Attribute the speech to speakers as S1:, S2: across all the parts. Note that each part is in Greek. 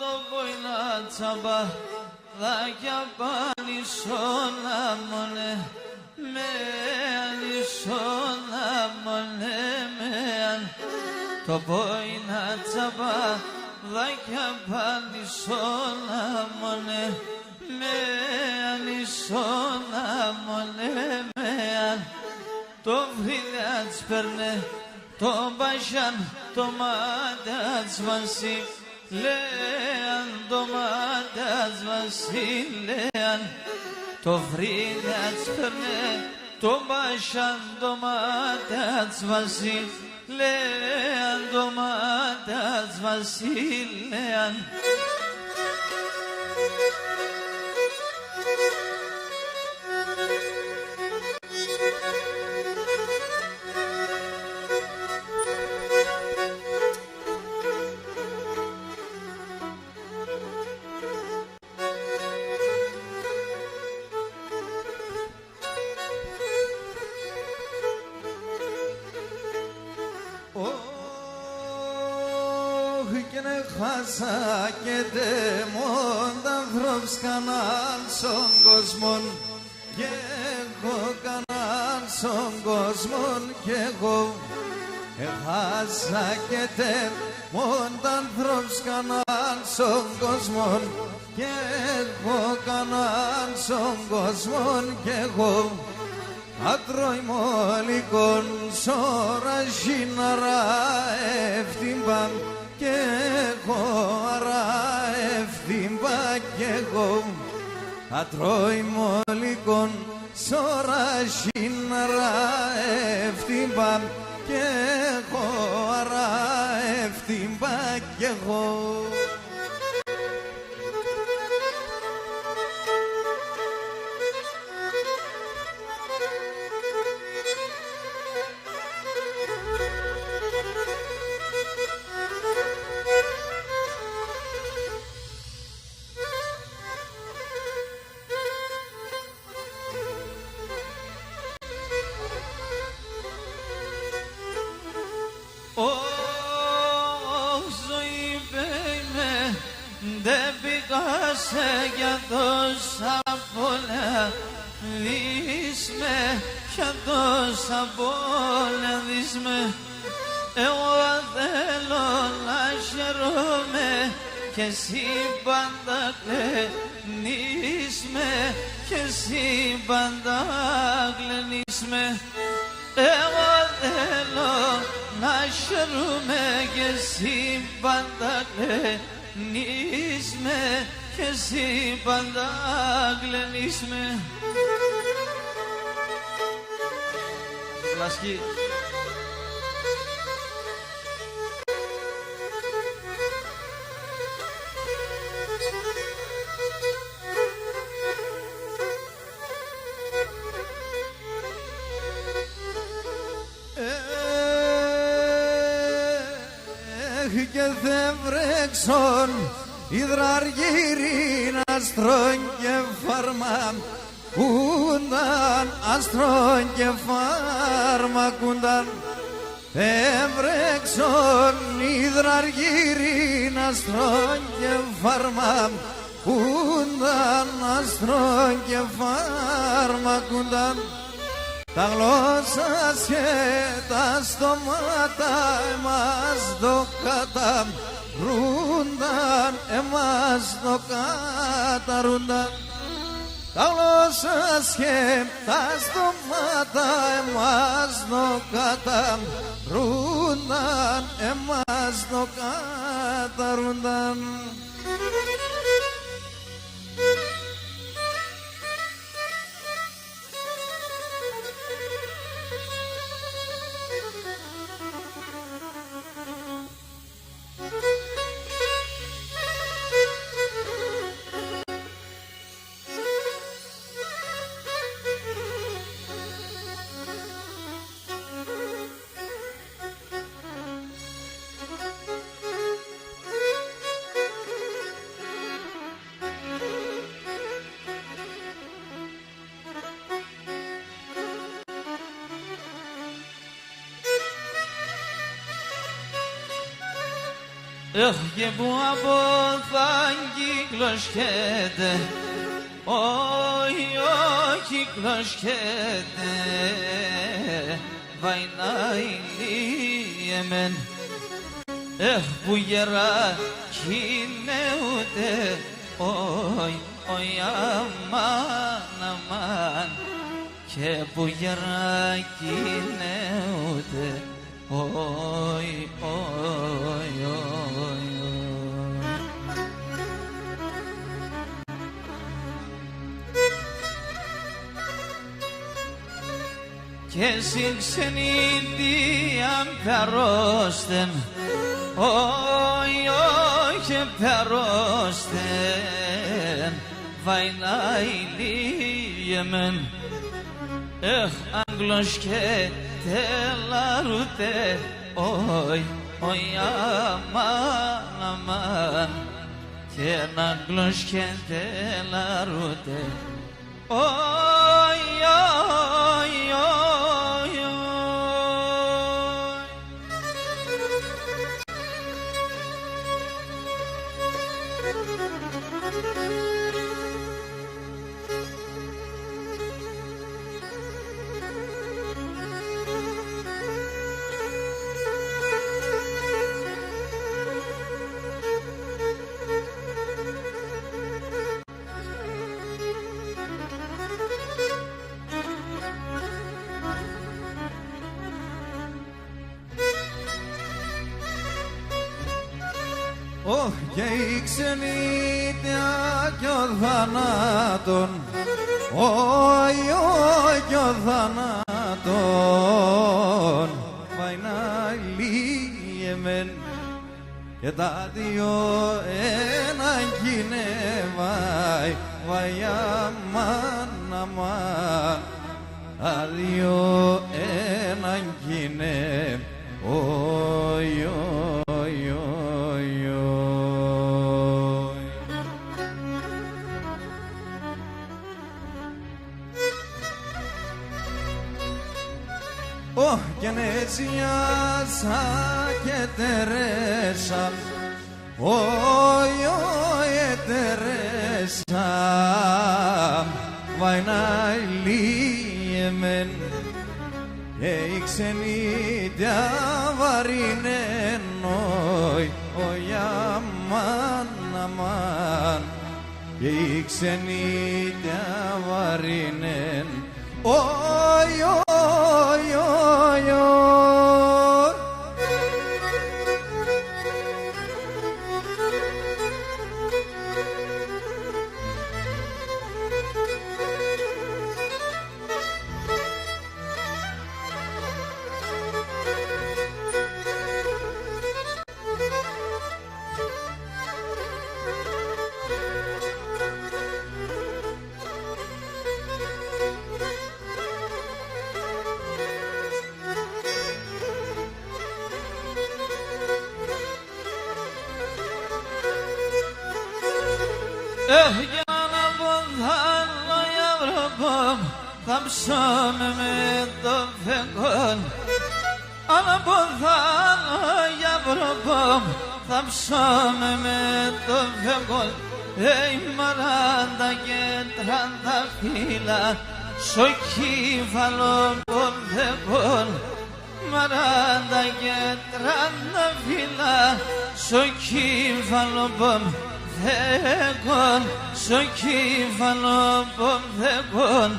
S1: το ποϊνά τσαμπά δάκια πανισόνα μόνε με ανισόνα μόνε με αν το ποϊνά τσαμπά δάκια πανισόνα μόνε με ανισόνα μόνε με αν το βρύλιατς περνε το μπασιάν το μάτας βασιλέαν το μάτας βασιλέαν το βρύλιατς περνε το μπασιάν το μάτας βασιλέαν το μάτας βασιλέαν
S2: Χάσα και τεμόν τα ανθρώπους κανάν στον κόσμο και εγώ κανάν στον κόσμο και εγώ χάσα και τεμόν τα ανθρώπους κανάν στον κόσμο και εγώ κανάν στον κόσμο και εγώ άτρωει μόλικον σώρα σύναρα ευθύμπαν και εγώ αρα ευθύμπα κι εγώ ατρώει μόλικον σώρα σύναρα ευθύμπα και εγώ αρα ευθύμπα κι εγώ
S1: για τόσα πολλά δεις με, για τόσα πολλά δεις με εγώ θέλω να χαίρομαι και εσύ πάντα κλαίνεις με και εσύ πάντα κλαίνεις με εγώ θέλω να χαίρομαι και εσύ πάντα κλαίνεις με και εσύ πάντα κλαίνεις με Λασκή
S2: και δεν βρέξον υδραργύριν αστρών και φαρμακούνταν αστρών και φαρμακούνταν ευρέξον υδραργύριν αστρών και φαρμακούνταν αστρών και φαρμακούνταν τα γλώσσας και τα στόματα εμάς το καταρούνταν, εμάς το καταρούνταν. Τα γλώσσας και τα στόματα εμάς το καταρούνταν, εμάς το καταρούνταν.
S1: και που από θα κυκλοσκέται, όχι κυκλοσκέται, βαϊνάει λίεμεν, που γερά κινέουται, όχι αμάν, και που γερά κινέουται, όχι. Και εσύ ξενίδια περώστεν, όχι περώστεν, βαϊνάει λίεμεν, Άγγλος και τελαρούτε, όχι αμάν, και Άγγλος και τελαρούτε, όχι.
S2: Και η ξενίτια κι ο θανάτων, κι ο θανάτων, βαϊνάει λίεμεν, και τα δυο έναν κινεύει, βαϊ αμάν, τα δυο έναν κινεύει, και νετσιάσα και τερέσα, τερέσα, βαϊνάει λίεμεν, και η ξενίτια βαρύνεν, όχι αμάν, και η ξενίτια βαρύνεν, όχι.
S1: Για να πονθάνω η Ευρωπόμ, θα ψώμε με το φεγγόν. Αν πονθάνω η Ευρωπόμ, θα ψώμε με το φεγγόν. Μαράντα και τρανταφύλλα, στο κύφαλο πονθεγόν. Μαράντα και τρανταφύλλα, στο κύφαλο πονθεγόν. Στο κύφαλο πονθεγόν.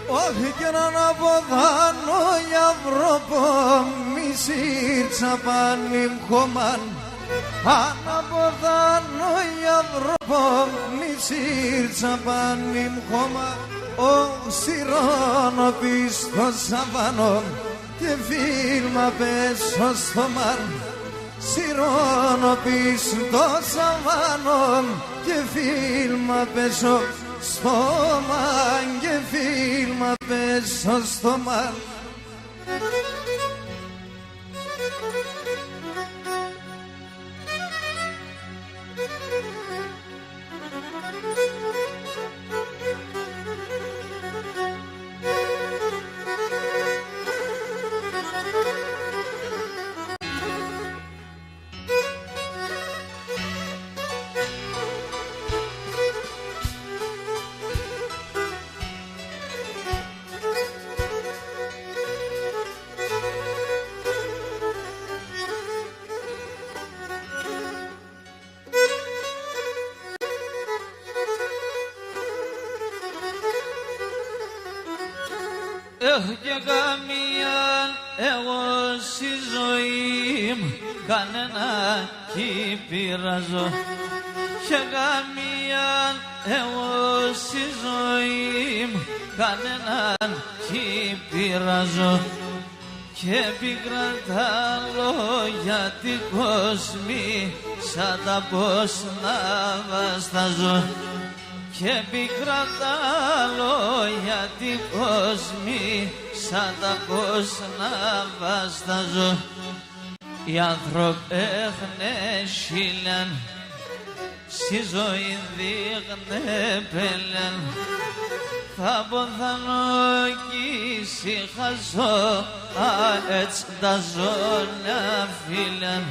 S2: Όχι και να αποδάνω για Ευρωπό, μη σύρτσα πάνιμ χωμάν. Αν αποδάνω για Ευρωπό, μη σύρτσα πάνιμ χωμάν. Ο σειρώνω πίσω σαβάνο και φίλμα πέσω στο μαν. Σειρώνω πίσω το σαβάνο και φίλμα πέσω στο μαν, και φίλμα πέσω στο μαν.
S1: Έχω και καμία εγώ στη ζωή μου κανένα κι πειράζω. Και καμία εγώ στη ζωή μου κανέναν κι πειράζω. Και πίκρα τα λόγια την κόσμη σαν τα πως να βαστάζω. Και πίκρα τα λόγια την κόσμη σαν τα πως να βαστάζω. Οι άνθρωποι έχουνε χίλιαν στη ζωή δείχνε πέλεν. Θα ποθανώ κι ησυχάζω, έτσι τα ζώνια φίλεν.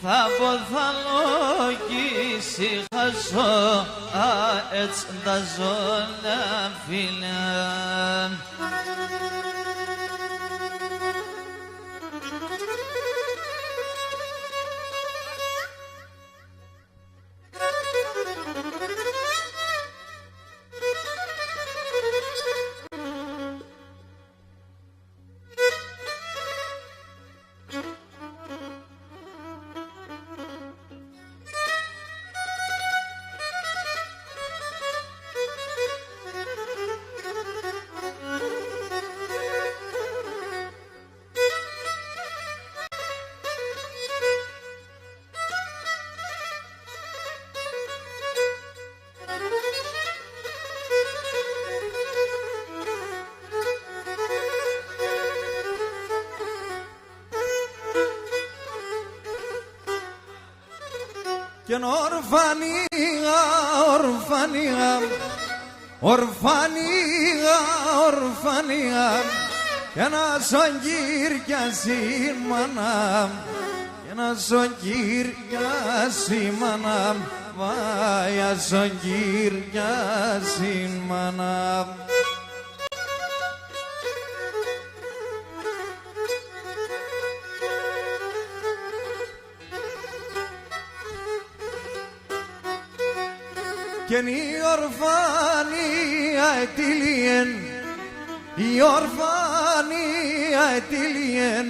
S1: Θα ποθανώ κι ησυχάζω, έτσι τα ζώνια φίλεν.
S2: Και ορφανία, ορφανία, ορφανία, ορφανία, και ένα σογγύρια μάνα, και ένα σογγύρια μάνα, βάια σογγύρια μάνα. Και η ορφανία ετήλιεν, η ορφανία ετήλιεν,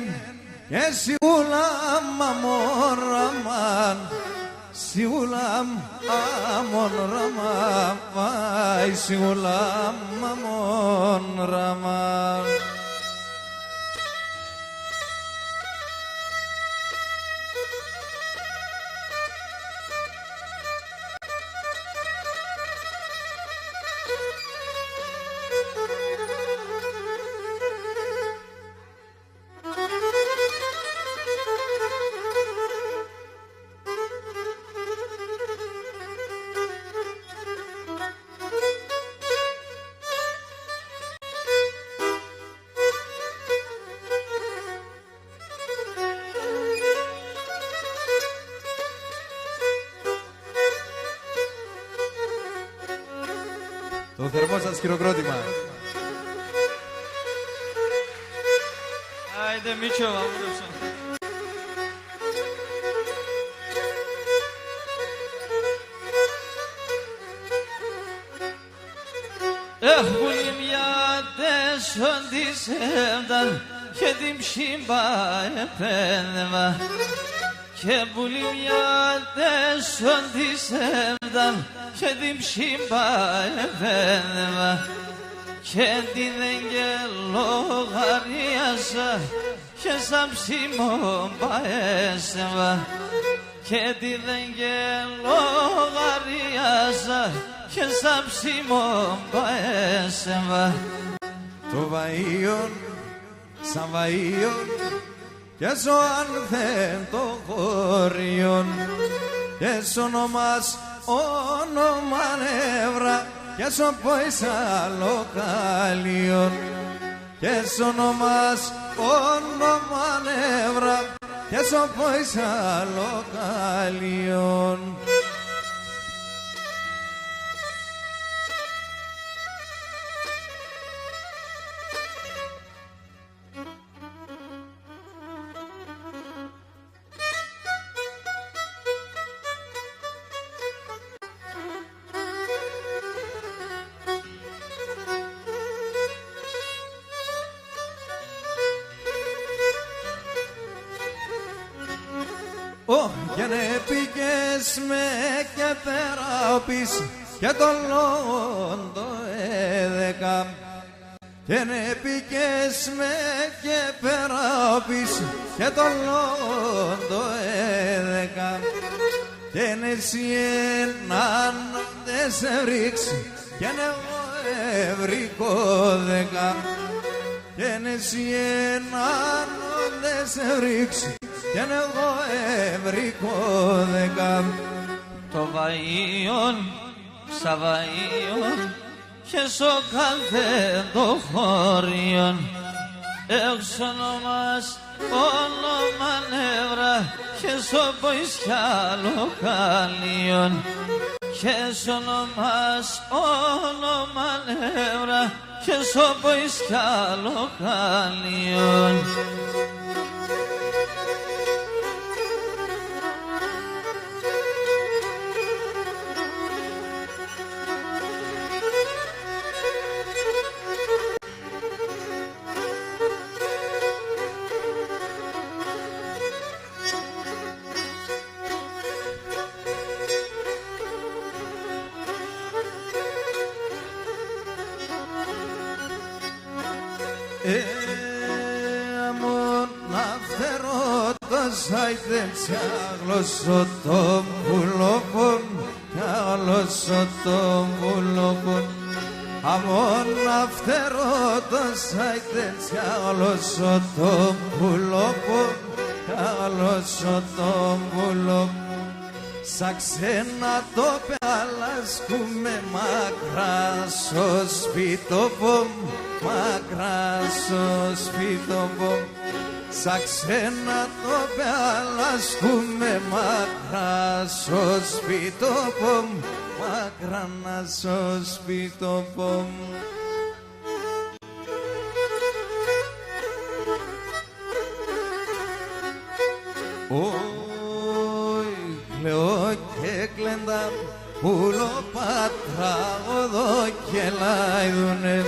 S2: και σιούλαμ αμον ραμάν, σιούλαμ αμον ραμάν, βάι σιούλαμ αμον ραμάν. Το θερμό σας χειροκρότημα.
S1: Άιντε Μίτσο, αμούρεψα. Έχουν μια τέσσον της έμταν και την ψήμπα επένδεμα. Και πουλή μια τέσσον της έμταν και την ψήμπα επένδεμα. Και την δεν και λογαρίασα και σαν ψήμον παέσμα. Και την δεν και λογαρίασα και σαν ψήμον παέσμα.
S2: Το βαΐον, σαν βαΐον, και σο άνθεν το χωριόν, και σ' ονομάς όνομα νεύρα, και σ' πόησα λοκάλιον, και σ' ονομάς όνομα νεύρα, και σ' πόησα λοκάλιον. και ναι πήγες με και πέρα πίσω και τον λόγον το έδεκα. Και ναι πήγες με και πέρα πίσω και τον λόγον το έδεκα. Και ναι εσύ έναν δε σε ρίξει και ναι εγώ ευρικό δέκα. Και ναι εσύ έναν δε σε ρίξει και ναι εγώ ευρικό δέκα.
S1: Το βαΐον, ψαβαΐον και στο κάθε το χώριον εξ ονομάς όνομα νεύρα και στο ποησιάλο καλίον και σ' ονομάς όνομα νεύρα και στο ποησιάλο καλίον.
S2: Αμόν αυθερότος άιτεψε αγλώσσο τον βουλόπον και αγλώσσο τον βουλόπον. Αμόν αυθερότος άιτεψε αγλώσσο τον βουλόπον και αγλώσσο τον βουλόπον. Σαν ξένα το πεαλάσκουμε μακρά στο σπίτοπο, μακρά στο σπίτοπο. Σαν ξένα το πεαλάσκουμε μακρά στο σπίτοπο, μακρά στο σπίτοπο. Κλαίω και κλέντα πουλοπατράγωδο και λάιδουνε.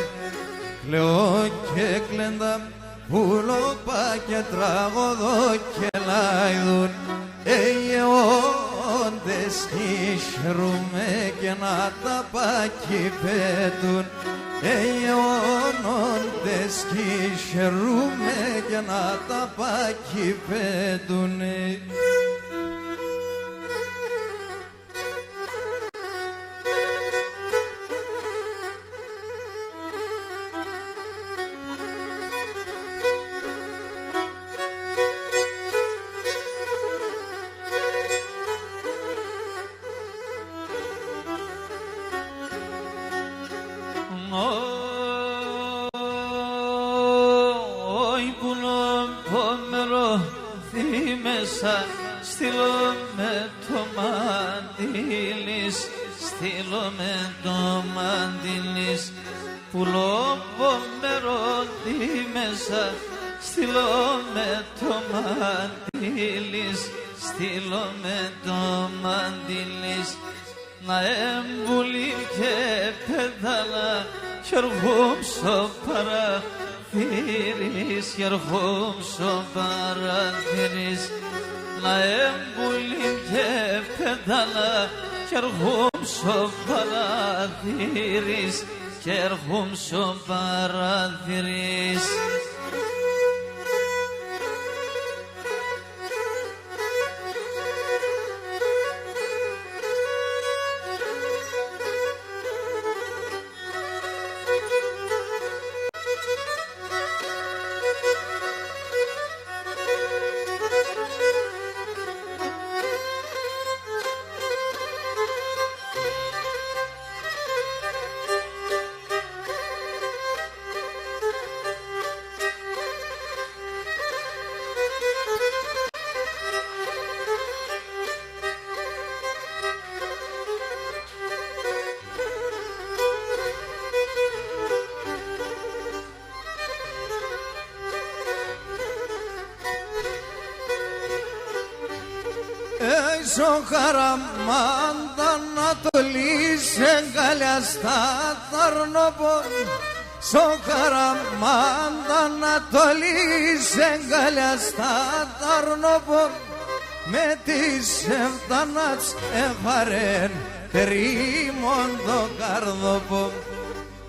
S2: Κλαίω και κλέντα πουλοπα και τραγωδο και λάιδουν. Εγεώντες χειρούμε και να τα πάκι πέτουν. Εγεώνοντες χειρούμε και να τα πάκι πέτουνε.
S1: Στείλω με το μαντήλις, στείλω με το μαντήλις, πουλοπομερό τη μέσα, στείλω με το μαντήλις, στείλω με το μαντήλις, να εμπουλεί και πέταλα κι ερχόμψω παραθύρις, κι ερχόμψω παραθύρις. Να εμπουλήν και πέταλα κι ερχόμψω παραθύρις, κι ερχόμψω παραθύρις. Έξω χαραμάντα Ανατολής εγκαλιά στα Ταρνοπών. Σο χαραμάντα Ανατολής εγκαλιά στα Ταρνοπών.
S2: με τις εβδανάτς εβαρέν περίμον το καρδόπο,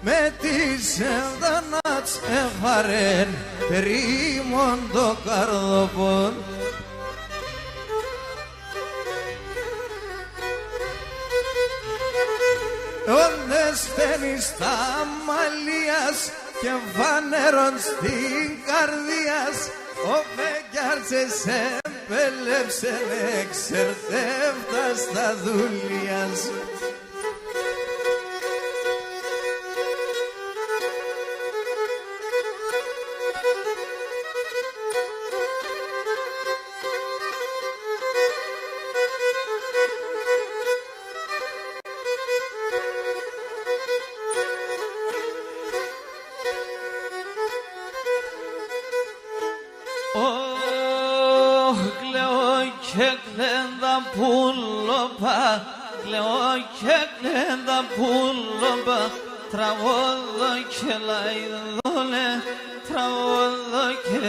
S2: με τις εβδανάτς εβαρέν περίμον το καρδόπο. Όντες στέλνεις τα μαλλίας και φανερών στην καρδίας, ο Φεγγιάρτς σε εμπέλεψε εξερτεύτα στα δουλειά σου.
S1: Κλαίω και κλαίντα πουλοπα, τραγωδώ και λαϊδούλε, τραγωδώ και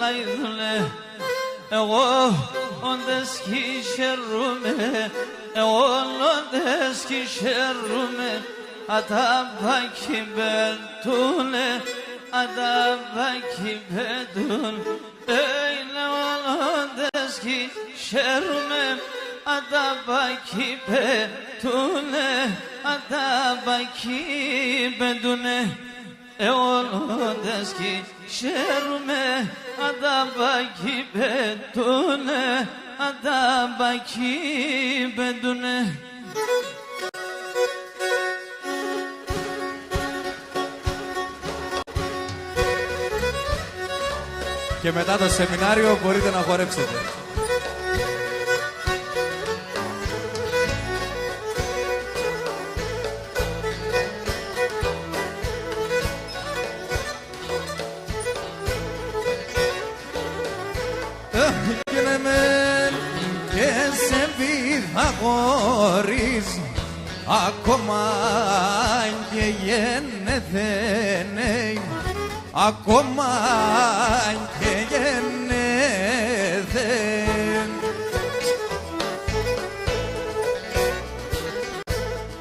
S1: λαϊδούλε. Εγώ όντες χειρούμε, εγώ όντες χειρούμε, αταβάκι πετούλε, αταβάκι πετούλε. Είναι όντες χειρούμε, αταβάκι πετούνε, αταβάκι πετούνε. Εόλοντες κι χαίρουμε, αταβάκι πετούνε, αταβάκι πετούνε.
S2: Και μετά το σεμινάριο μπορείτε να χορέψετε. Γίνε μεν και σε βίδα χωρίς, ακόμα και γεννηθένε, ακόμα και γεννηθέν.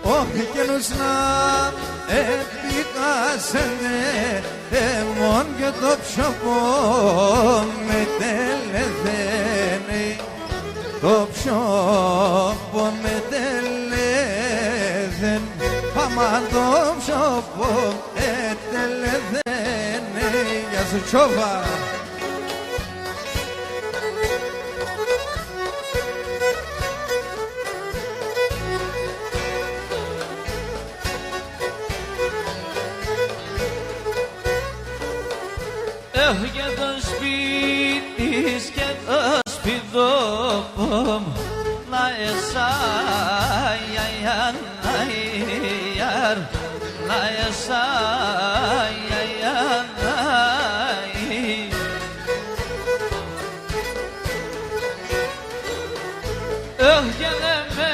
S2: Όχι καινούς να επικάσενε, εμόν και το ψωμό με τελεθένει, το ψωμό με τελεθέν, πάμα το ψωμό με τελεθένει. Γεια σου Τσόβα.
S1: Και το σπίτι και το σπιτόπο να εσάγιαν να εσάγιαν. Και δεν με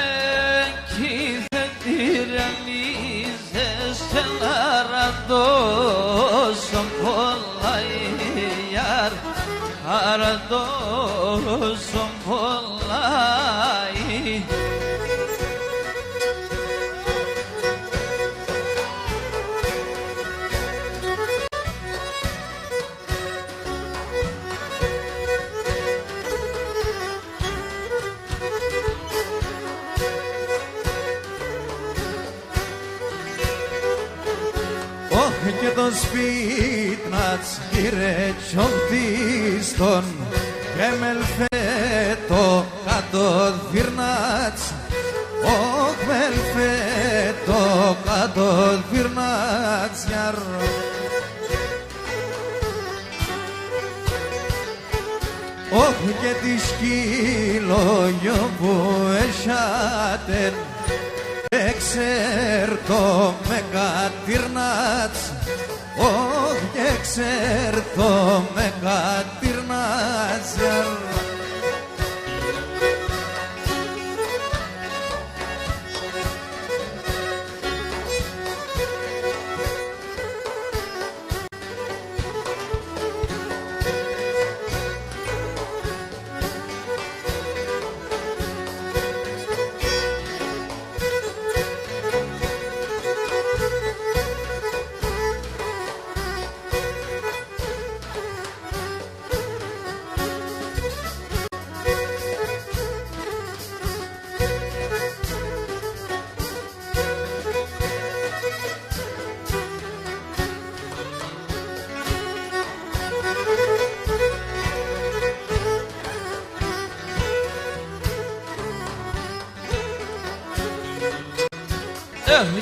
S1: κηδετηρεμίζες και να ραντώσω πολλά αραντώσω πολλά.
S2: Όχι και το σπίτνατς κύριε τσιοντίστον και μελφέτο κάτω δυρνάτς. Όχι μελφέτο κάτω δυρνάτς. Όχι και τη σκύλο που εσάτεν εξέρτω με κατήρνατς. Όχι και εξέρτω με κατήρνατς.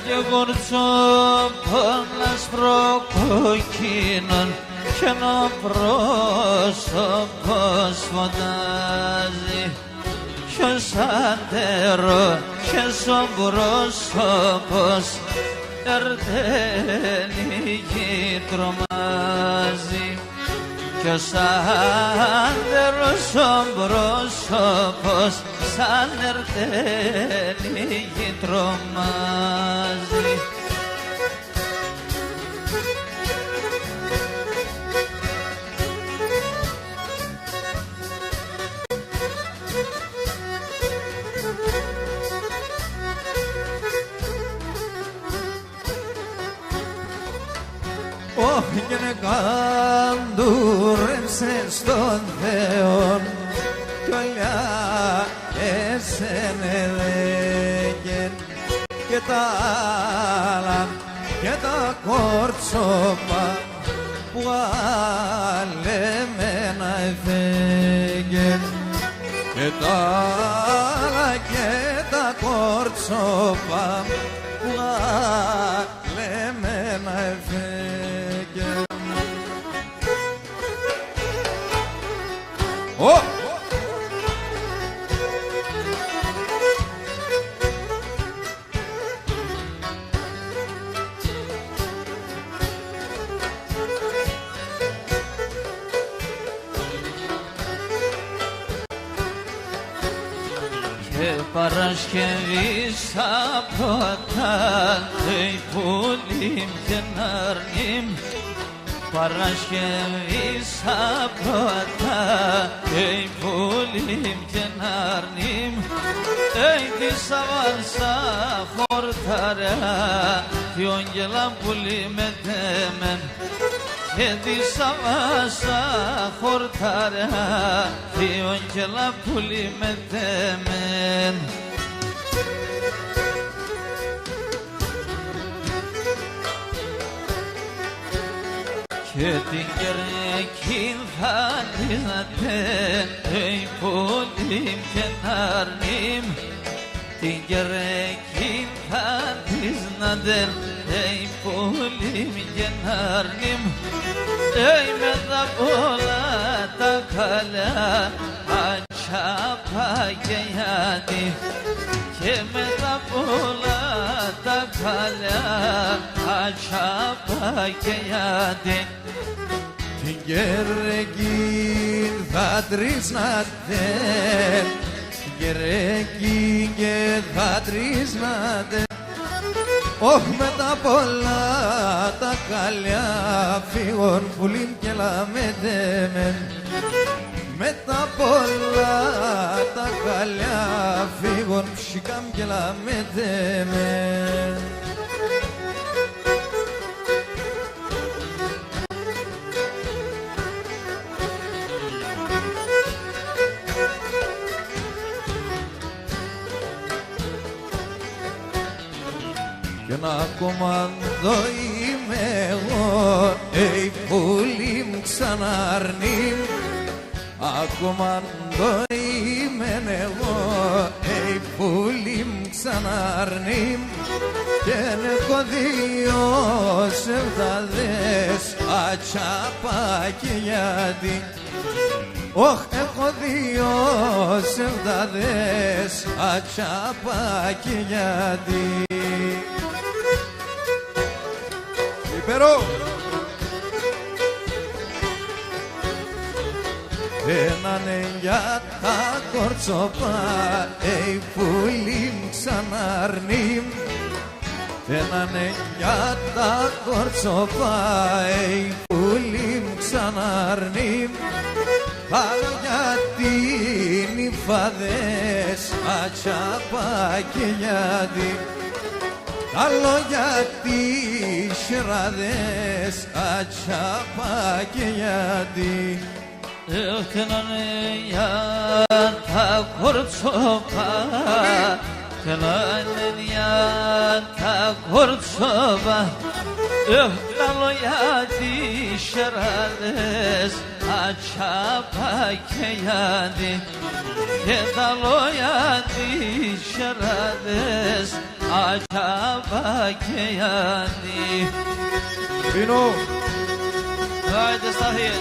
S1: και γορτσόπων λασπροκοκκίνων κι ένα πρόσωπος φωτάζει κι ως αντερό και σαν πρόσωπος ερταίνει κι τρομάζει κι ως άντερος σαν πρόσωπος σαν ερταίνει κι τρομάζει.
S2: Όχι και να καντούρεψε στον Θεόν κι ολιά εσένε δέγεν και τα άλλα και τα κόρτσοπα που αλεμένα εφέγεν και τα άλλα και τα κόρτσοπα που αλεμένα εφέγεν.
S1: Και Παρασκευής από τα πουλήμ και ναρνήμ Παρασκευής από τα πουλήμ και ναρνήμ τη σαβάρσα χορταρά τη όγγελα πουλί μετέμεν και τη σαβάρσα χορταρά τη όγγελα πουλί μετέμεν. Και την Κυριακή θα δίνατε πουλήμ και ναρνήμ την Κυριακή θα δίνατε πουλήμ και ναρνήμ με τα πολλά τα καλά ατσάπα και γιατί και με τα πολλά τα καλά ατσάπα και γιατί
S2: την Κυριακή θα τρίσνατε την Κυριακή και θα τρίσνατε όχι με τα πολλά τα καλιά φύγον πουλήν και λαμετέμεν με τα πολλά τα καλιά φύγον ψικάμ και λαμετέμεν. Κι ένα κομμάντο είμαι εγώ, πουλί μου ξαναρνήμ. Ακομάντο είμαι εγώ, πουλί μου ξαναρνήμ. Κι έχω δύο σεβδαδές, ατσάπα και γιατί. Όχ, έχω δύο σεβδαδές, ατσάπα και γιατί. Υπερό! Ένανε για τα κορτσόπα, πουλί μου ξαναρνήμ. Ένανε για τα κορτσόπα, πουλί μου ξαναρνήμ. Άλλο γιατί νυφαδές, ατσάπα και γιατί. Άλλο γιατί σιραδές, ατσάπα και γιατί.
S1: Έχτενανε για τα κορτσόπα, έχτενανε για τα κορτσόπα. Άλλο γιατί σιραδές, ατσάπα και γιατί. Και τα λόγια της σιραδές, acaba keyani.
S2: Bino.
S1: Haydi Sahil.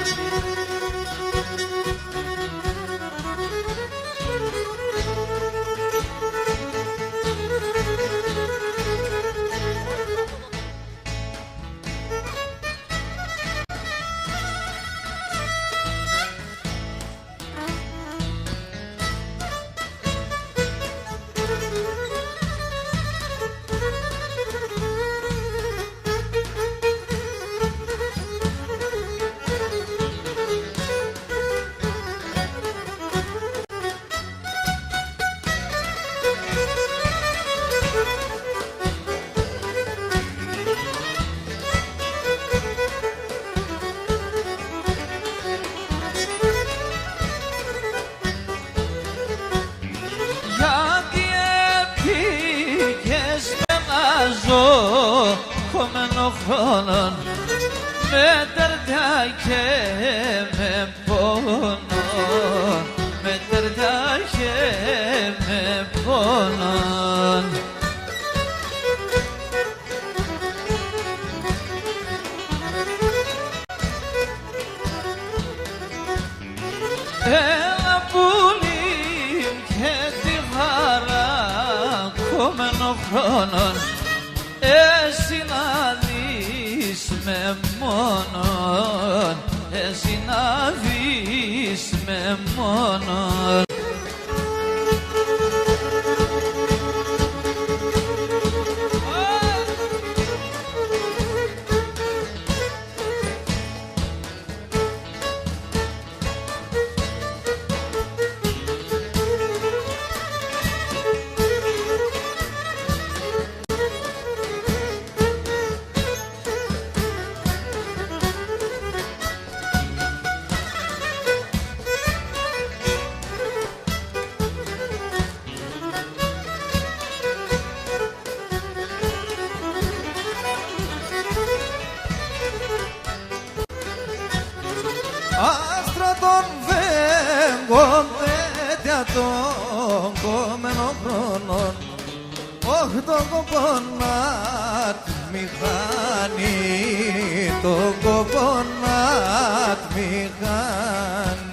S1: Κομμένο χρόνων με τερδιά και με πόνο, με τερδιά και με πόνο. Ένα πουλί και τη χαρά κομμένο χρόνων εσύ να δεις με μόνον, εσύ να δεις με μόνον.
S2: Άστρα των φέγγων τέτοια των κομμένων χρόνων, όχι τον κοπονάτ μηχάνη, τον κοπονάτ μηχάνη.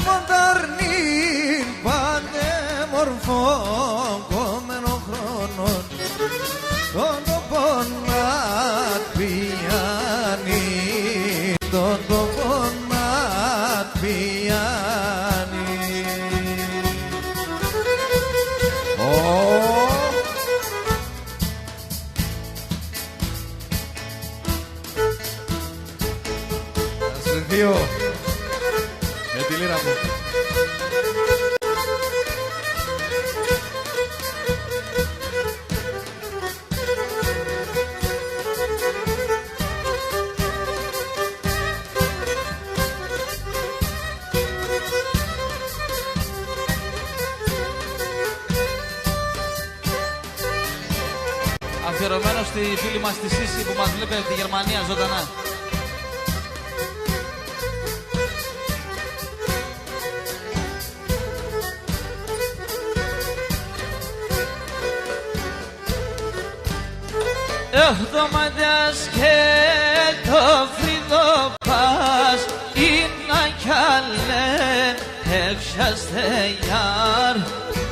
S2: Μονταρνήν πανέμορφων κομμένων χρόνων, τον κοπονάτ πιάνει, τον κοπονάτ πιάνει. Σας δύο με τη λύρα μου.
S1: Αφιερωμένο στη φίλη μας τη Σύση που μας βλέπει από τη Γερμανία ζωντανά. Το μαντιάς και το φρύδο πας είναι καλέν έξαστε γιάρ,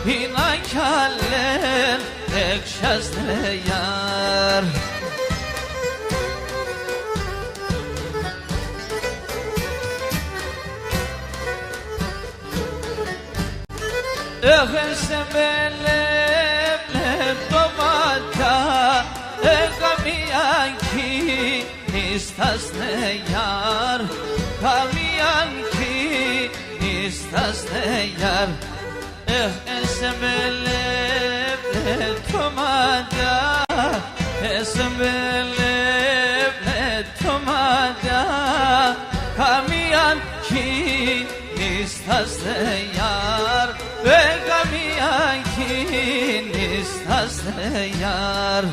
S1: είναι καλέν έξαστε γιάρ. Έχεσαι με λέμε το ματιά, καμία κίνη στα στεγιάρ, καμία κίνη στα στεγιάρ. Έχεσαι με λέμε το ματιά, έχεσαι με λέμε το ματιά, καμία κίνη στα στεγιάρ, καμία κίνη στα στεγιάρ.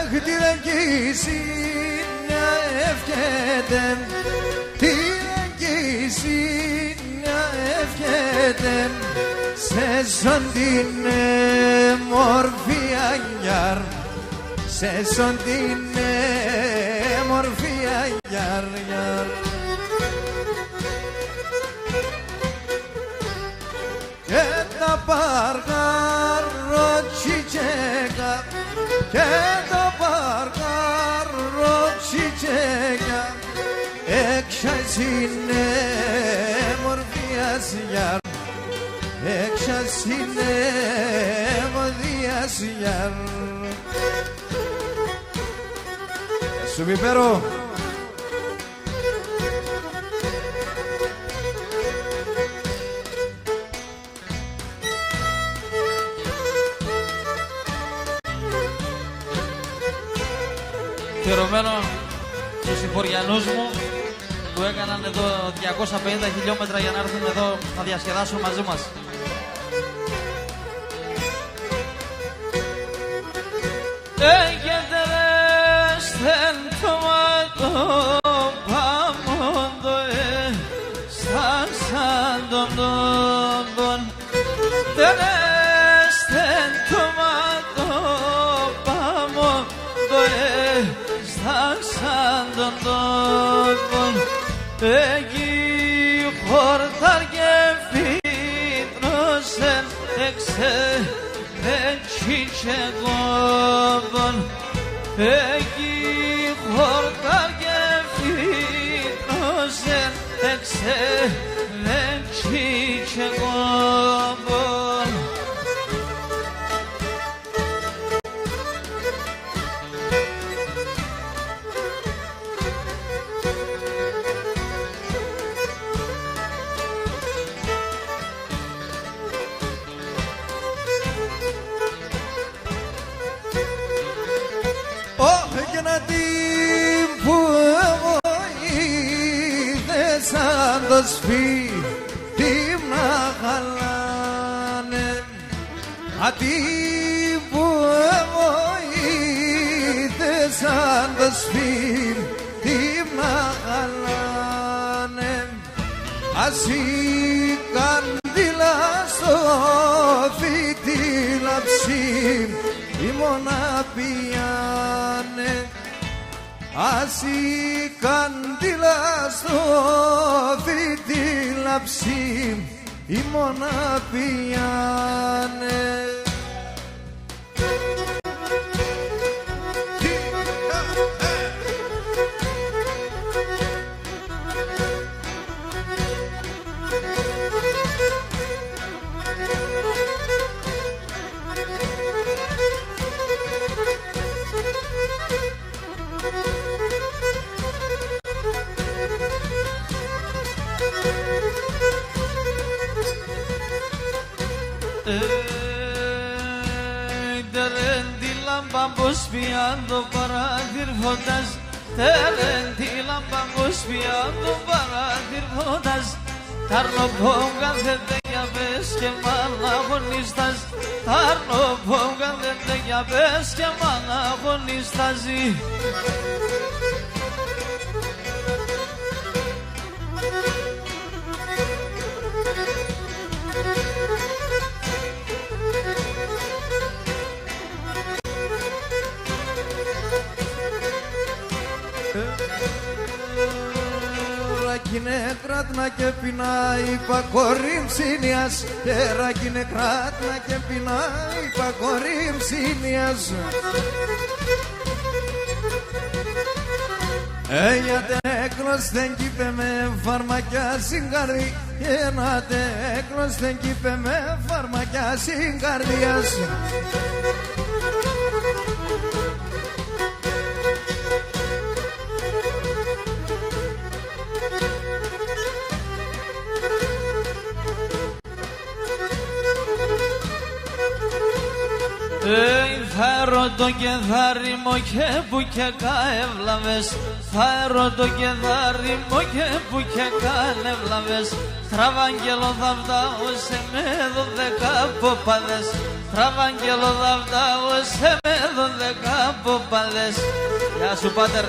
S2: την εγκύσινια ευχέται, την εγκύσινια ευχέται, σε σον την μορφή αγιάρ, σε σον την μορφή αγιάρ. Και τα παρκάρω τσιτσέκα, και τα παρκάρω τσιτσέκα, έξας είναι μορφίας γιάρ, έξας είναι μορφίας γιάρ. Σου πιπέρω.
S1: Αφιερωμένο στους συμφοριανούς μου που έκαναν εδώ 250 χιλιόμετρα για να έρθουν εδώ να διασκεδάσουν μαζί μας. Έχετε στεν τομάτο παμόντο σαν τον τόντον, δεν στεν τομάτο παμόντο σαν τον τόντον, εκεί χορτάρ και φύτρωσεν εξελέτσι και κόμπον, εκεί χορτάρ και φύτρωσεν εξελέτσι και κόμπον.
S2: Το σπίτι να χαλάνε, αντί που βοήθησαν το σπίτι να χαλάνε, ας η καντήλα στο φίτι λαψί η μόνα πιάνε, ας η καντήλα στο φίτι λαψί η μόνα πιάνε.
S1: Τερεν τη λάμπα πως πιάν το παράθυρ φωτάς, τερεν τη λάμπα πως πιάν το παράθυρ φωτάς, ταρνοπόγαν θέτε για πες και μαναχωνίστας, ταρνοπόγαν θέτε για πες και μαναχωνίσταζι.
S2: Ράκινε κράτνα και πεινάει πακορίμ ψήνιας, ράκινε κράτνα και πεινάει πακορίμ ψήνιας. Για τέκνος δεν κύπε με φαρμακιά συγκαρδί, ένα τέκνος δεν κύπε με φαρμακιά συγκαρδιάς.
S1: Θα ρωτώ και θα ρημώ και που και καέβλαβες, θα ρωτώ και θα ρημώ και που και καέβλαβες, τραβάγγελο θα φτάω σε με 12 ποπάδες, Τραβάγγελο δαυδάω σε με 12 ποπαλές. Γεια σου πάτερ.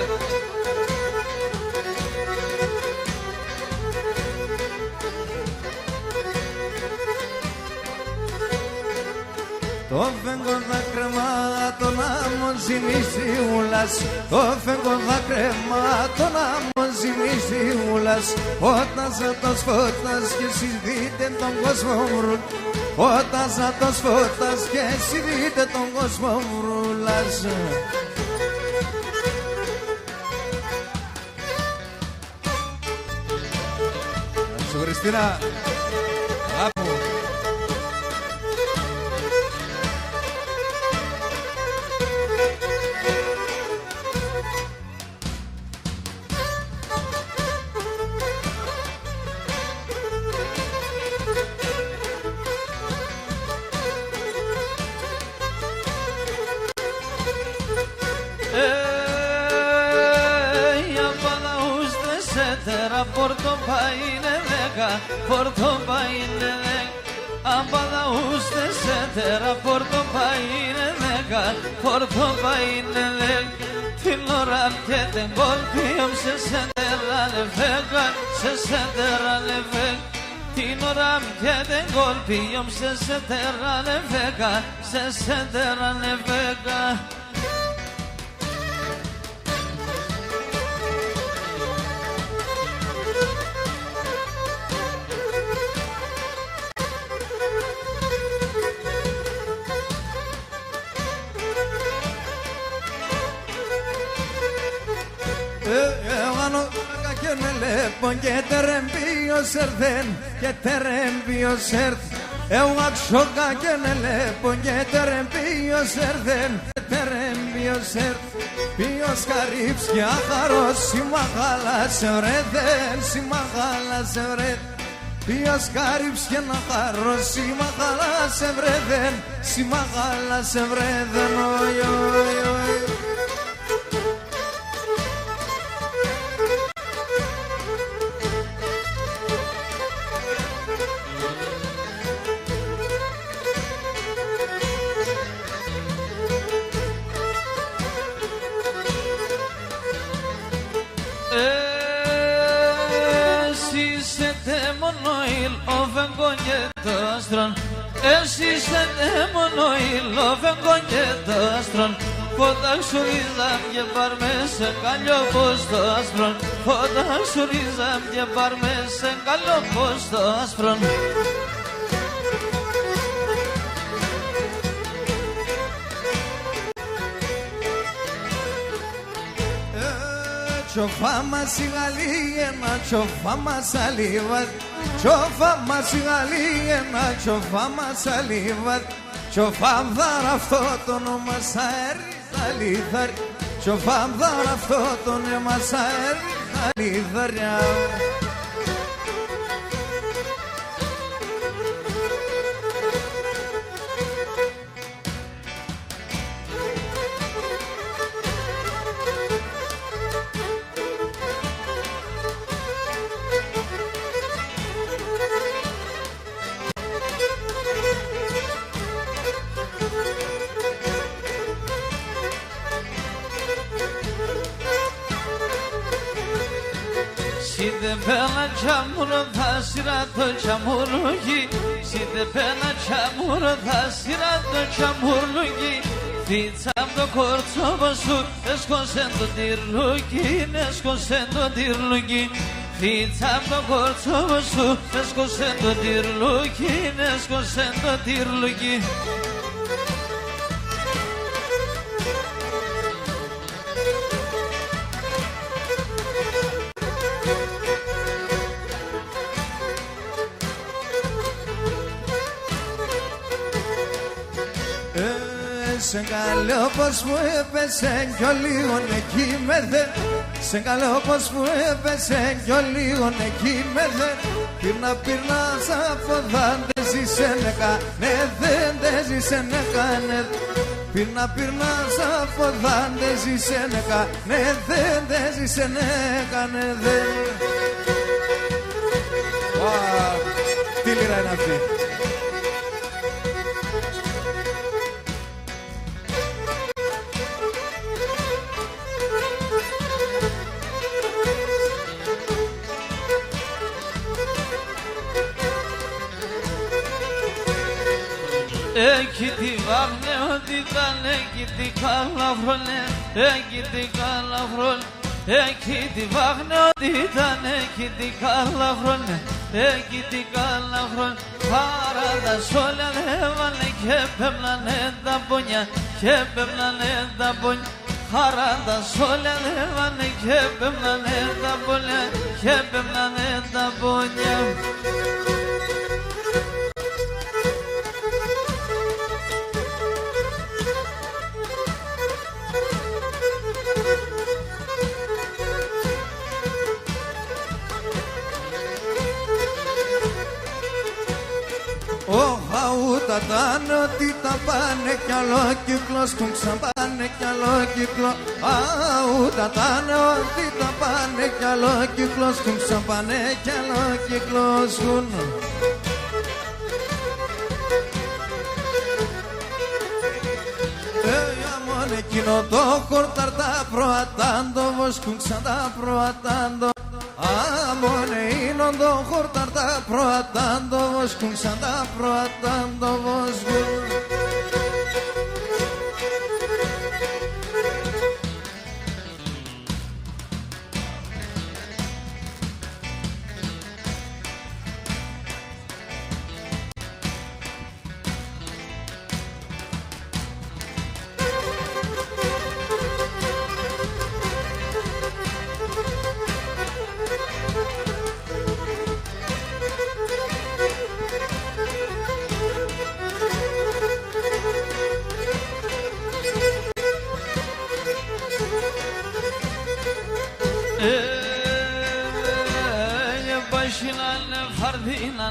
S2: Το φέγγο θα κρεμά τον άμμο ζημίσιουλας. Το φέγγο θα κρεμά τον άμμο ζημίσιουλας. Όταν σαν το σφώτας και εσείς δείτε τον κόσμο βρουν. Όταν σαν το σφώτας και εσείς δείτε τον κόσμο βρουλας. Σου Χριστίνα, άπου.
S1: Porto paine lega, porto paine lega. Ampada usted se terra, porto paine lega, porto paine lega. Tinora que te golpeam se terra le vega, se terra le vega. Tinora que te golpeam se terra le vega, se terra le vega.
S2: Και τερεμπίο σερδέν, και τερεμπίο σερδ. Εγώ αξόκα και νελέπω και τερεμπίο σερδέν, και τερεμπίο σερδ. Ποιος καρύψ και αχαρός, συμμαγάλα σε βρέδεν, συμμαγάλα σε βρέδ. Ποιος καρύψ και αχαρός, συμμαγάλα σε βρέδεν, συμμαγάλα σε βρέδεν, οι, οι, οι.
S1: Εσύ είσαι μόνο ήλο, φεύγω και το άστρον. Φωτάξου ρίζαμ και πάρ' με σε καλό πως το άστρον. Φωτάξου ρίζαμ και πάρ' με σε καλό πως το άστρον.
S2: Τσοφά μας η Γαλλία, τσοφά μας αλίβα. Τσοφά μας η Γαλλία, τσοφά μας αλίβα. Τσοφά δάρα αυτό το όνομα σαέρι αλίδαρ. Τσοφά δάρα αυτό το όνομα σαέρι αλίδαρ.
S1: Si de pena çamuru da sirato çamurlugi, si de pena çamuru da sirato çamurlugi. Ficam do corso basu, esconsendo dirlugi, esconsendo dirlugi. Ficam do corso basu, esconsendo dirlugi, esconsendo dirlugi.
S2: Σε καλό πως μου έπεσε κι ο λίγον εκεί με δε. Σε καλό πως μου έπεσε κι ο λίγον εκεί με δε. Πυρνά σαν φοδάντες είσαι νεκά, ναι δεν είσαι νεκά, ναι. Πυρνά σαν φοδάντες είσαι νεκά, ναι δεν είσαι νεκά, ναι δε. Τι λίρα είναι αυτή.
S1: βάγνε ότι ήταν εκεί την καλαφρόνε, εκεί την καλαφρόνε. Εκεί τη βάγνε ότι ήταν εκεί την καλαφρόνε, εκεί την καλαφρόνε. Παράντα σόλια λέβανε και πέμνανε τα πόνια, και πέμνανε τα πόνια. Χαράντα σόλια λέβανε και πέμνανε τα πόνια, και πέμνανε τα πόνια.
S2: Χαούταταν ότι τα πάνε κι άλλο κύκλος, κουν ξαπάνε κι άλλο κύκλο. Χαούταταν ότι τα πάνε κι άλλο κύκλος, κουν ξαπάνε κι άλλο κύκλος. Μόνο εκείνο το χορταρτά προατάντο, βοσκούν ξανά προατάντο. Amone inondo hortarta proatando voskun santa proatando voskun.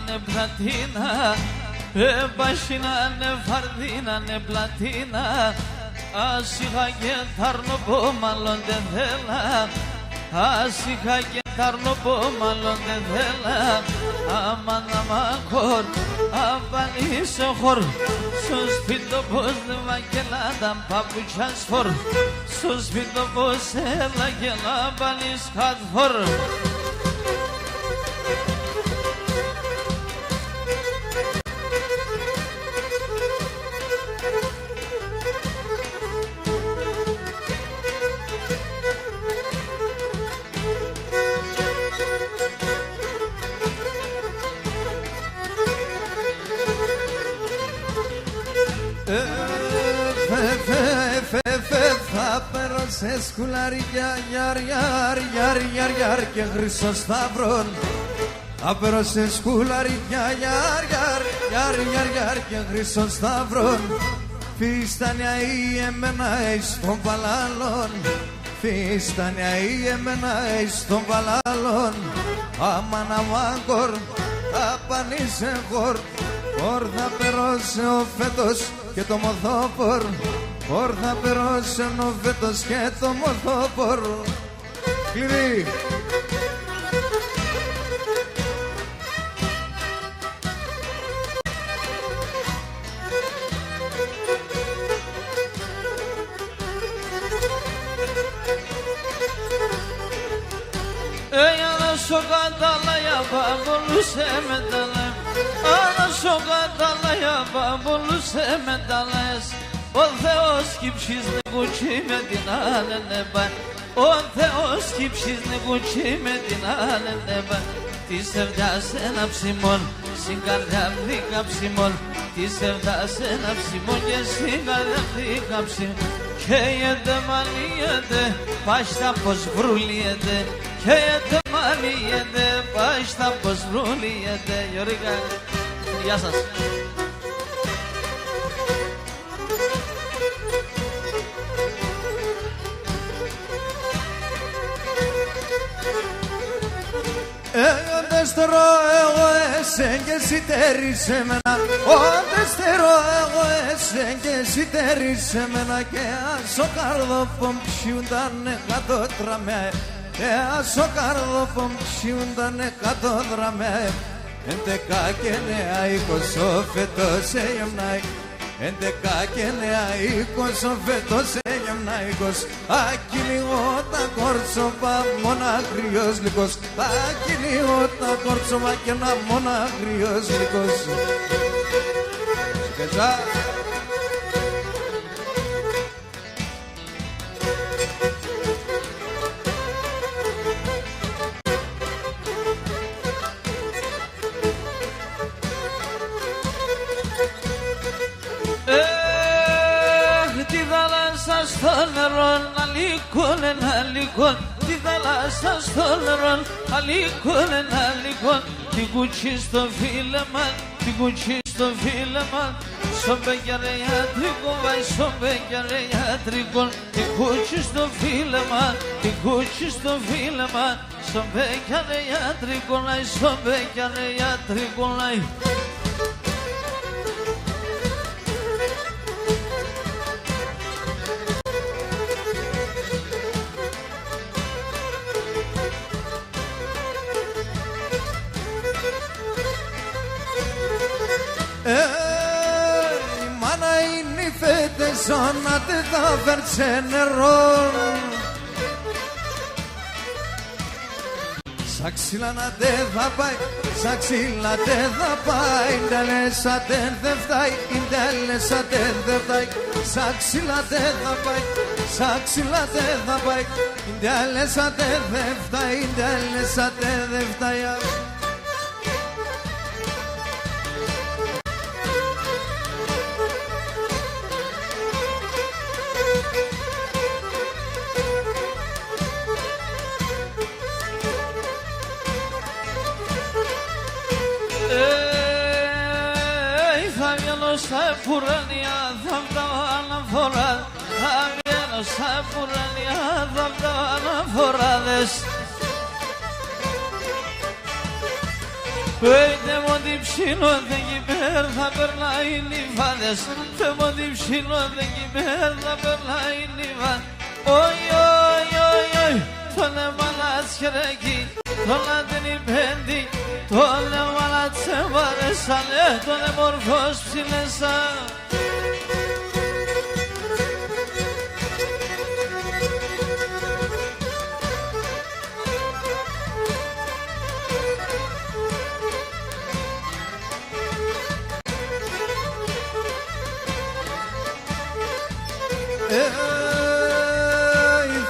S1: Ne platina, başına ne fardina ne platina. Asika getarno po malon de vela, asika getarno po malon de vela. Aman aman kor, avani sohor, suspito boz de vakeladan papuças for, suspito boz ela gela balis kad for.
S2: Σε σκουλαριά, γιαρ, γιαρ, γιαρ, γιαρ, γιαρ και χρυσό σταυρόν. Άπερο σε σκουλαριά, γιαρ, γιαρ, γιαρ, γιαρ, γιαρ και χρυσό σταυρόν. Φίστανια ή εμένα εις των παλάλων, φίστανια ή εμένα εις των παλάλων. Άμα να μάγκορ, απανίσε χορ, χορ θα περώσει ο φέτος και το μοθόπορ. Χορ θα περώσει ο φέτος και το μοθόπορ. Κλειδί.
S1: Ana sokaklara babulu semedale, ana sokaklara babulu semedales. Ο Θεός κύψεις νεκουτσί με την άλλη νεβα, ο Θεός κύψεις νεκουτσί με την άλλη νεβα. Της ευδάς ένα ψημόν, στην καρδιά βρήκα ψημόν, της ευδάς ένα ψημόν και στην καρδιά βρήκα ψημόν. Καίγεται μανίεται, πάστα πως βρουλίεται, καίγεται μανίεται, πάστα πως βρουλίεται. Γιώργα, γεια σας.
S2: Όταν στερώ εγώ εσέν και εσύ τέρεις εμένα, όταν στερώ εγώ εσέν και εσύ τέρεις εμένα. Και άσο καρδόπον ψιούντανε κάτω τραμέ, και άσο καρδόπον ψιούντανε κάτω τραμέ. Εντεκά και νέα είκοσ ο φέτος έγεμνάει, εντεκά και νέα είκοσ ο φέτος έγεμναϊκός. Ακυλίγω τα κόρτσοπα μοναγριός λυκός, ακυλίγω τα κόρτσοπα και ένα μοναγριός λυκός. Σκετζά.
S1: θάλασσα στο νερό να λύκουν, να λύκουν. Τη θάλασσα στο νερό να λύκουν, να λύκουν. Την κουτσί στο φίλεμα, την κουτσί στο φίλεμα. Στον πέκιαρε ιατρικό, βάει στον πέκιαρε ιατρικό. Την κουτσί στο φίλεμα, την κουτσί στο φίλεμα. Στον πέκιαρε ιατρικό, στον πέκιαρε ιατρικό.
S2: Η μάνα είναι η φετεζόνα, δεν θα βέρτσε νερό. Σαν ξύλα να τε θα πάει, σαν ξύλα τε θα πάει. Ιντέλεσα τε δεν φτάει, ιντέλεσα τε δεν φτάει. Σαν ξύλα τε θα πάει, σαν ξύλα τε θα πάει. Ιντέλεσα τε δεν φτάει, ιντέλεσα τε δεν φτάει.
S1: Θα βγαίνω στα πουρανιά, θα βγάλω αναφορά. Θα βγαίνω στα πουρανιά, θα βγάλω αναφοράδες. Είτε μου την ψήνω δεν κυπέρ, θα περνάει νυφάδες. Είτε μου την ψήνω δεν κυπέρ, θα περνάει νυφάδες. Ωι, ωι, ωι, ωι, τον εμαλάτσιρεκι, τον αντενιπέντη. Τον έμαλάτσε βαρέσανε, τον εμορφός ψηλέσα.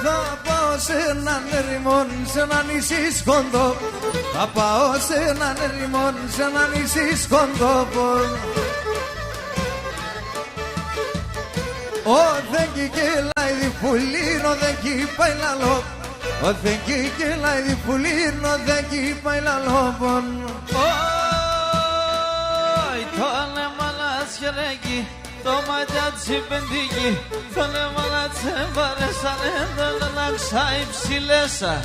S2: Θα πάω σε έναν ερημόν, σε ένα νησί σκοντό. Θα πάω σε έναν ερημόν, σε ένα νησί σκοντό. Ο δεν κυλάει διπουλίνο, δεν κυπάει λαλό. Ο δεν κυλάει διπουλίνο, δεν κυπάει λαλό.
S1: Ωι, τον εμαλάτσιρεκι, το ματιάτσι πεντίκι. Τον εμαλάτσε βαρέσανε, τον ενάξα υψηλέσα.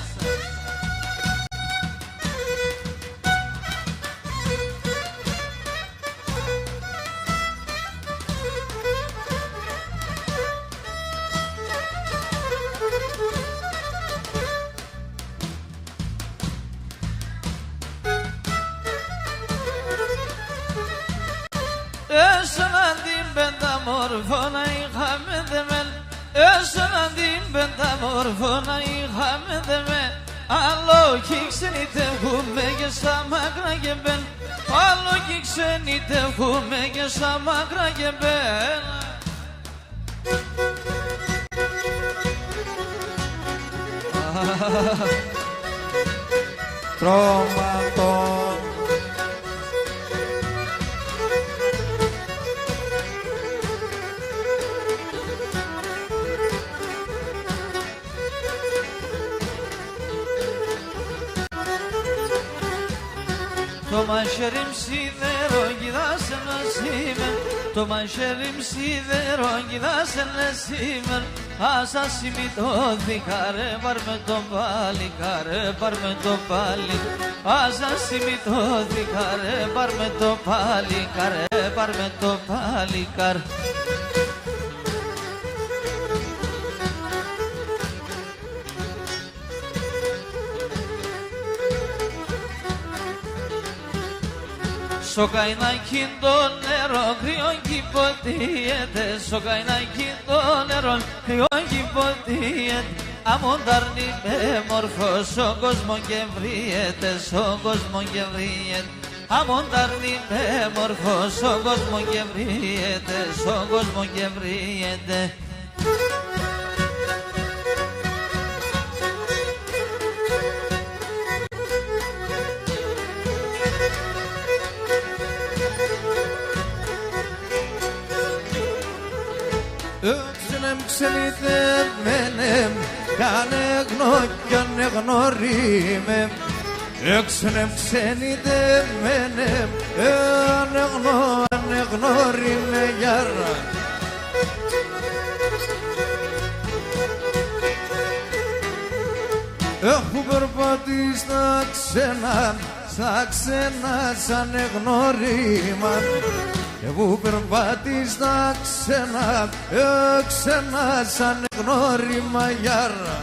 S1: Έσαναν την πενταμορφώνα είχαμε δεμέν. Έσαναν την πενταμορφώνα είχαμε δεμέν. Άλλο κι ξενιτεύχουμε και στα μάκρα και μπεν. Άλλο κι ξενιτεύχουμε και στα μάκρα και μπεν.
S2: Τρώματο.
S1: Το μαχαίρι σίδερο κοιτάσαι να σήμερ. Το μαχαίρι σίδερο κοιτάσαι να σήμερ. Άσα σημειτώθηκα ρε πάρ' με το παλικάρε, πάρ' με το πάλι. Άσα σημειτώθηκα ρε πάρ' με το παλικάρε, πάρ' με το παλικάρ. Στο καϊνάκι το νερό κρυό κυποτίεται. Στο καϊνάκι το νερό κρυό κυποτίεται. Αμοντάρνει με μορφό στον κόσμο και βριέται, στον κόσμο και βριέται. Αμοντάρνει με μορφό στον κόσμο και βριέται, στον κόσμο και βριέται.
S2: ξενιτεμένε κάνε γνώ κι ανεγνωρίμε ξενιτεμένε ανεγνωρίμε γιάρα. Έχω περπατήσει στα ξένα σαν εγνωρίμα. Έχω περπατήσει στα ξένα σαν εγνωρίμα γιάρα.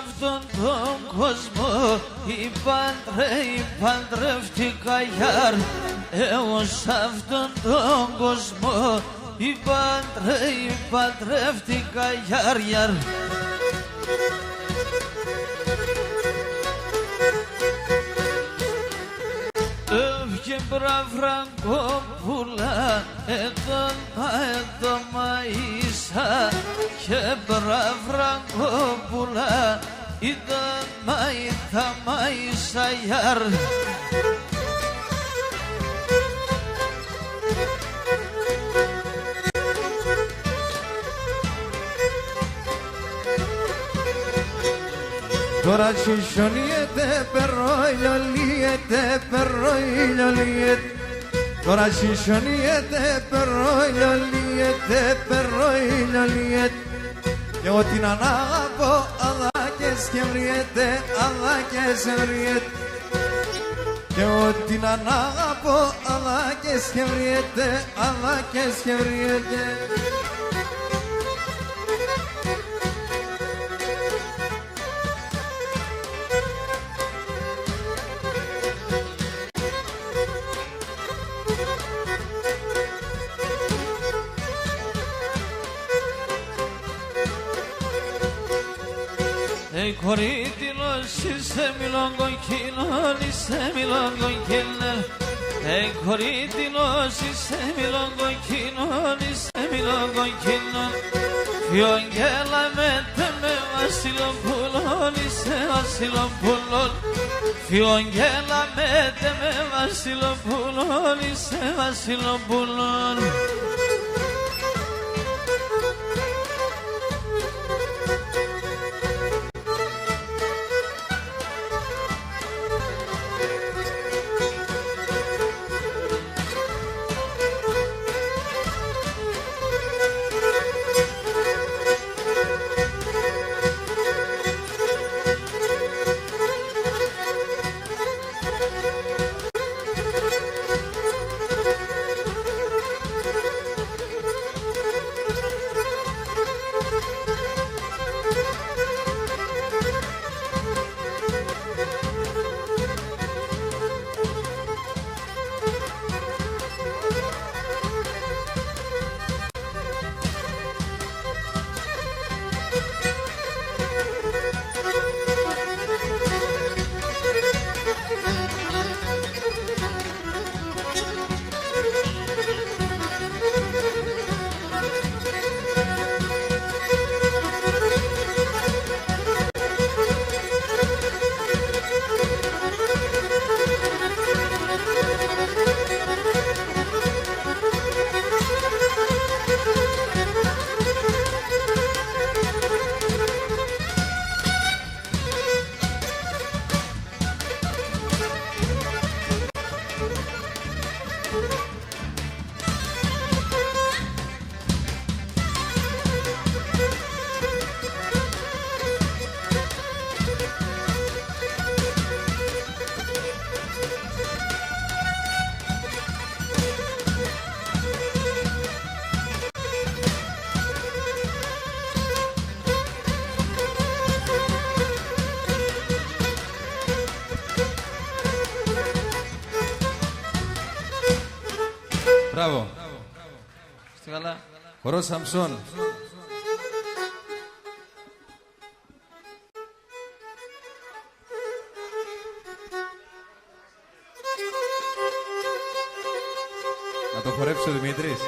S1: Αυτόν τον κόσμο παντρεύτηκα γιάρ. Εγώ σ' αυτόν τον κόσμο παντρεύτηκα γιάρ. Εύγε μπραφραγκόπουλα το μαΐσα και μπραφραγκόπουλα ήταν τα μαΐσα γιάρ.
S2: Τώρα συσσονιέται περρόιλιολιέται. Τώρα συσσονιέται περρόιλιολιέται. Κι εγώ την ανάγαπω αδάκες και βριέται. Κι εγώ την ανάγαπω αδάκες και βριέται.
S1: Κορίτινος είσαι μιλογκοκκίνον, κορίτινος είσαι μιλογκοκκίνον. Φιόγγελα μέτε με βασιλοπούλον, είσαι βασιλοπούλον. Φιόγγελα μέτε με βασιλοπούλον, είσαι βασιλοπούλον.
S2: Μπράβο.
S1: Είστε καλά.
S2: Χορός Σαμψόν. Να το χορέψει. ο Δημήτρης.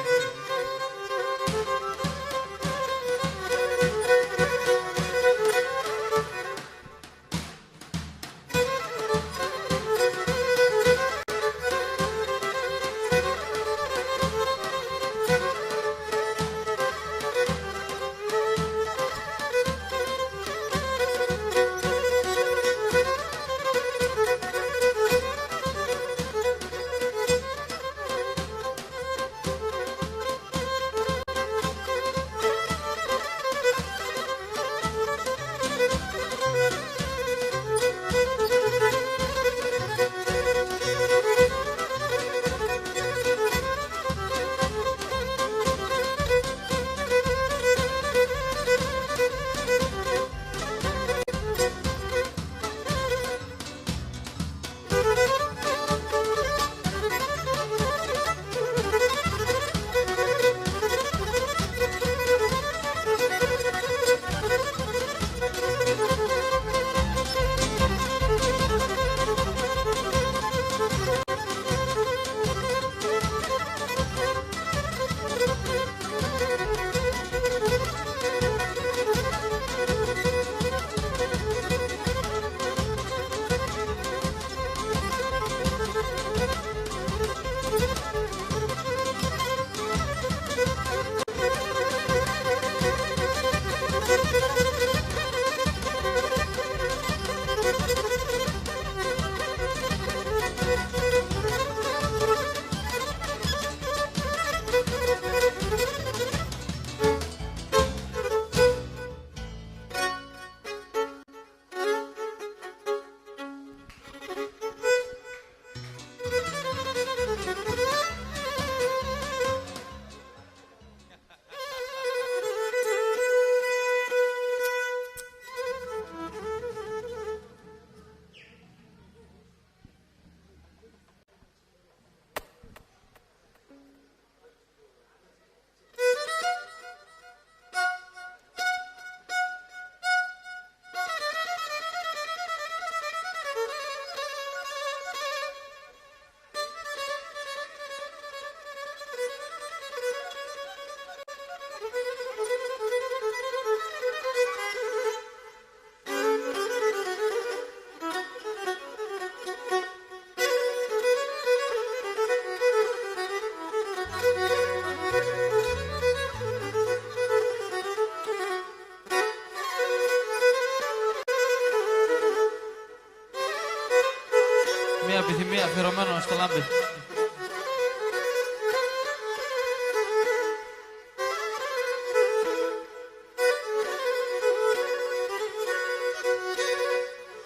S1: Μια επιθυμία αφιερωμένο στο Λάμπη.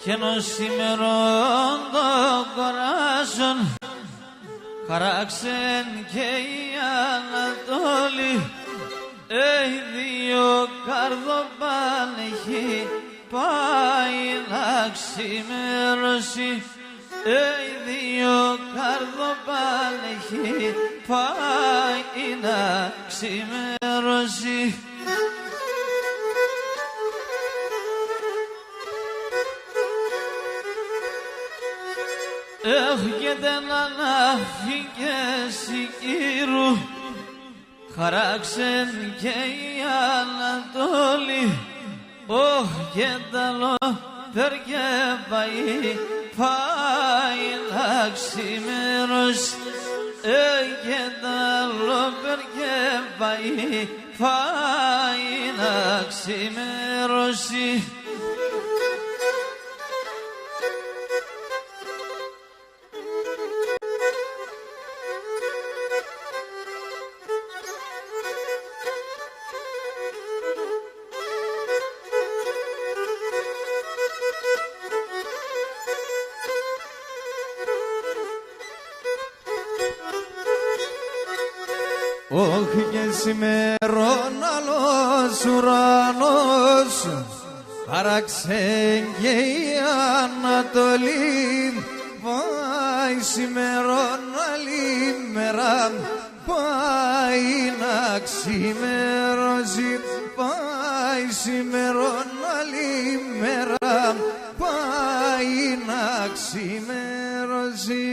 S1: Κι ενώ σήμερον το κοράσον χαράξεν και η Ανατόλη, δύο καρδοπάνεχοι πάει να ξημερώσει. Δύο καρδοπάνεχοι πάει να ξημερώσει. Έχετε έναν άφη και σικύρου, χαράξεν και η Ανατόλη. Και ταλό περκέ πάει, πάει να ξημερώσει. Και ταλό περκέ πάει, πάει να ξημερώσει.
S2: Όχι και σημερών άλλος ουρανός χαράξε και η Ανατολή. Πάει σημερών άλλη μέρα, πάει να ξημερώσει. Πάει σημερών άλλη μέρα, πάει να ξημερώσει.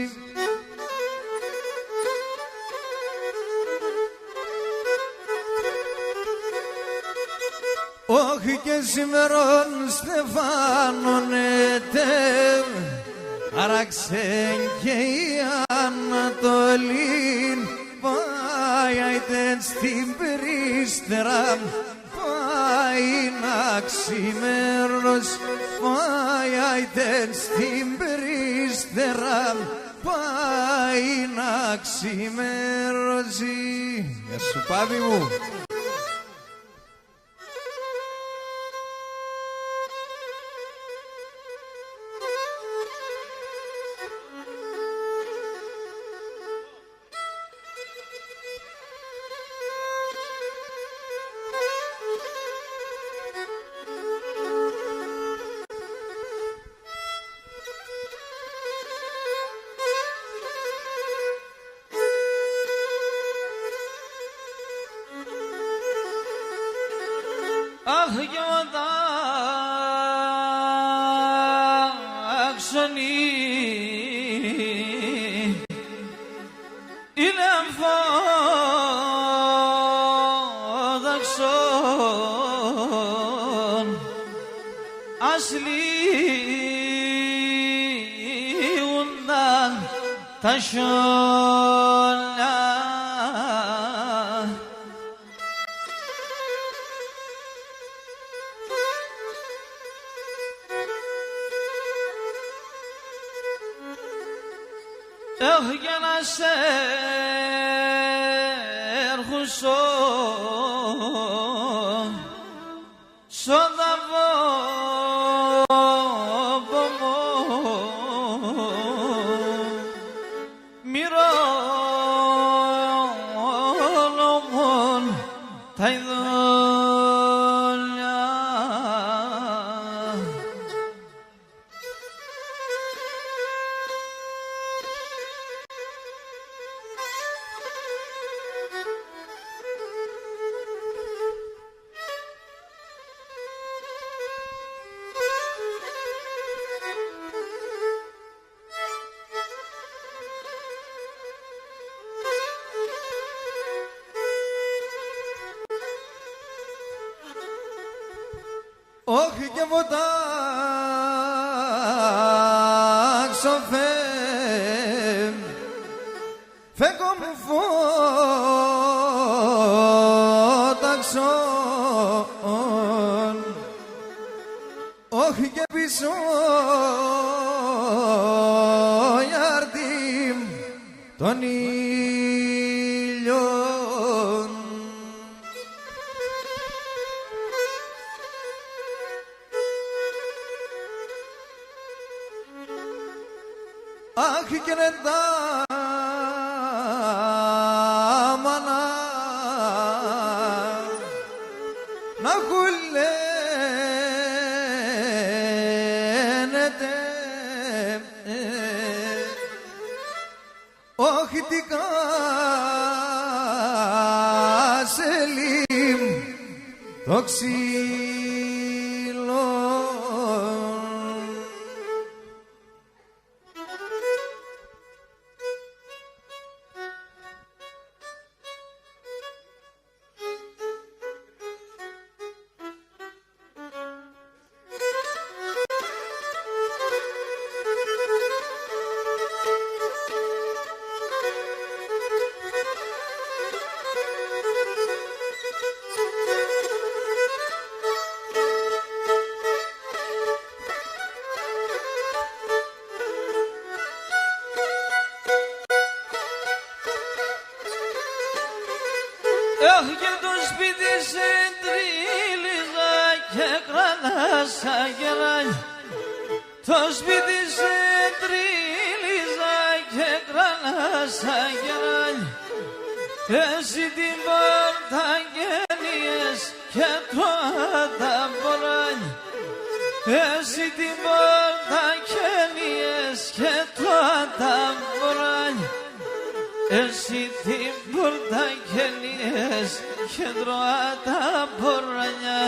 S2: όχι και σήμερον στεφάνωνεται, άραξε και η Ανατολή, πάει στην περίστερα, πάει να ξημερώσει, πάει στην περίστερα, πάει να ξημερώσει. Γεια σου Πάβη μου.
S1: Αχ κι οδάξονη είναι φόδαξον ας λύουνταν τα σιόλια. Έχω για να σε έρχουσω στον ταβόπο μου μυρώνομον τα ειδόλια.
S2: Όχι και βοτάξω φεύγω μου φώταξον, όχι και πίσω γιάρτη τον ήλιον. Αχ και νετά μάνα να κουλένετε, όχι τι κασελίμ το ξύλο.
S1: Έχω και το σπίτι σε τρίλιζα και κρανάσα γεράνια. Το σπίτι σε τρίλιζα και κρανάσα γεράνια. Εσύ την πόρτα γένειες και τώρα τα μποράνια. Εσύ την πόρτα γένειες και τώρα τα μποράνια. Εσύ την πόρτα γένειες και τρώα τα μποράνια.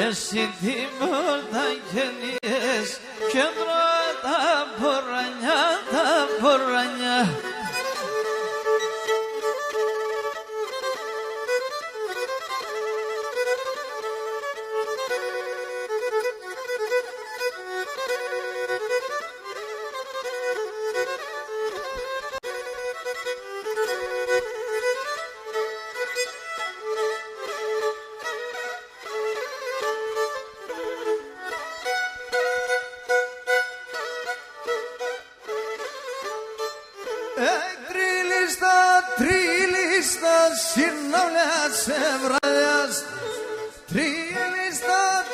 S1: Εσύ την πόρτα γένειες και τρώα τα μποράνια, τα μποράνια.
S2: συναυλιάσε βραδιάς.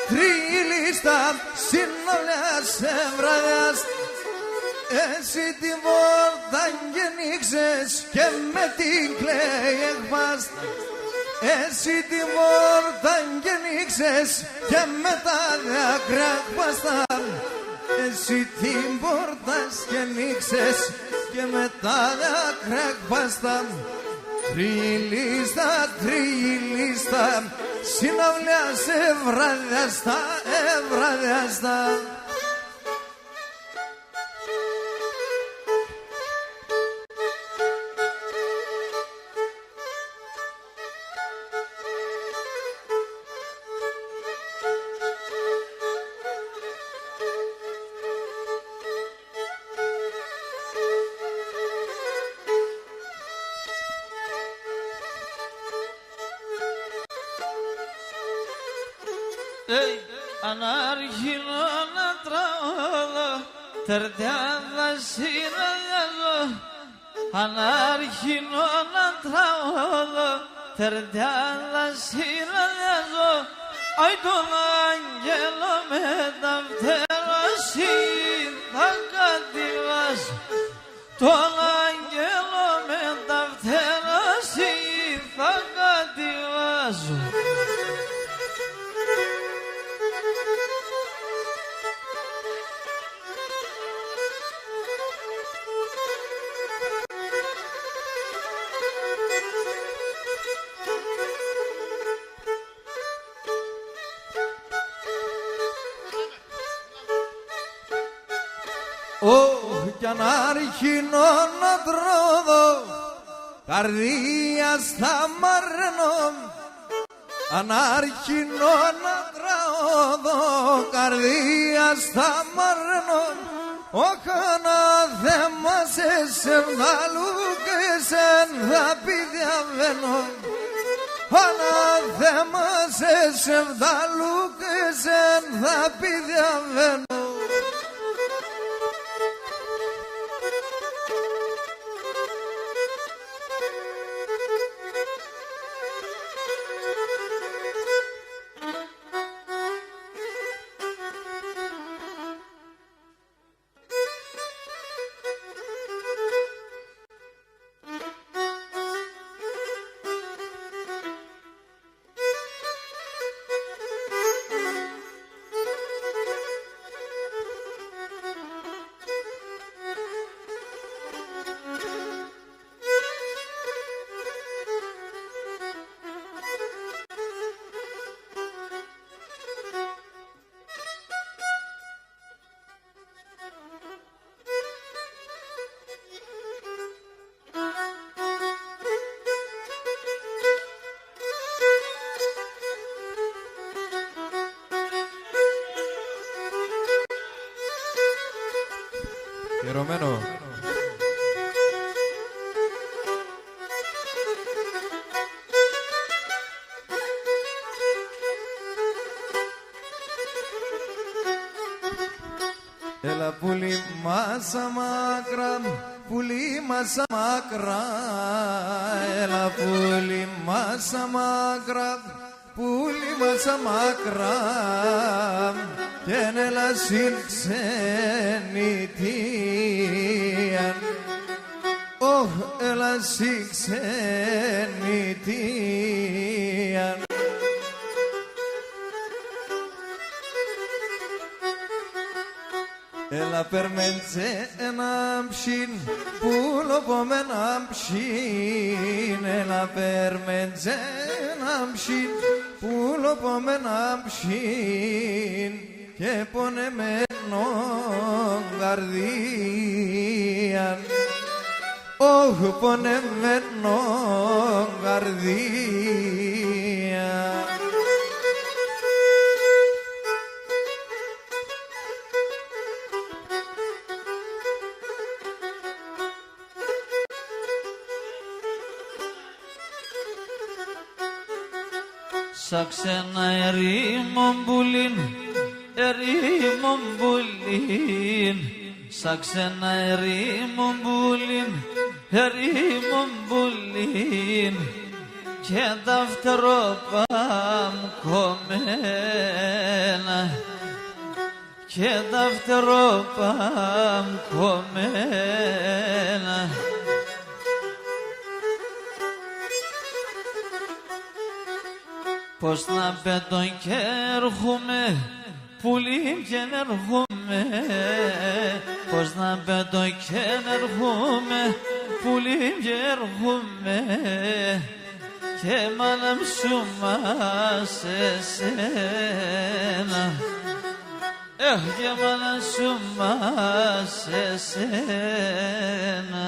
S2: Τρίλιστα, συναυλιάσε βραδιάς. Εσύ την πόρτα γεννήξες και με την κλαίει εκπάς. Εσύ την πόρτα γεννήξες και με τα δάκρυα εκπάσταν. Εσύ την πόρτα γεννήξες και με τα δάκρυα εκπάσταν. Τρίλιστα, συναυλιάσε βραδιαστά, βραδιαστά.
S1: Ανάρχινο να τραγωδώ, τερτιάδα συναδιάζω. Ανάρχινο να τραγωδώ, τερτιάδα συναδιάζω. Αι τον άγγελο με τα φτερώσει θα κατηβάσω. Τον άγγελο με τα φτερώσει θα κατηβάσω.
S2: Κι ανάρχινο να τρόδω, καρδία στα μαρνώ. Ανάρχινο να τρόδω, καρδία στα μαρνώ. Όχι να θέμα σε σεβδάλου και σεν θα πει διαβαίνω. Ανάθεμα σε σεβδάλου και σεν θα πει διαβαίνω.
S3: Ιερωμένο.
S2: Έλα πουλί μάσα μακρά, πουλί μάσα μακρά. Έλα πουλί μάσα μακρά, πουλί μάσα μακρά. Κι έλα συν ξενιτία. Ωχ, έλα συν ξενιτία. Έλα περμέντσε ένα ψιν, πουλο πόμε ένα ψιν. Έλα περμέντσε ένα ψιν, πουλο πόμε ένα ψιν. Και πονεμένο καρδίαν, όχ πονεμένο καρδίαν.
S1: Σαν ξένα ερήμον πουλίν, ερήμον πουλίν. Σαν ξένα ερήμον πουλίν, ερήμον πουλίν. και τα φτερόπα μου κομμένα και τα φτερόπα μου κομμένα. Πώς να πέτω και έρχομαι, πουλί και έρχομαι. Πώς να πέτω και έρχομαι, πουλί και έρχομαι. Και μάνα μου σου μας εσένα. Και μάνα σου μας εσένα.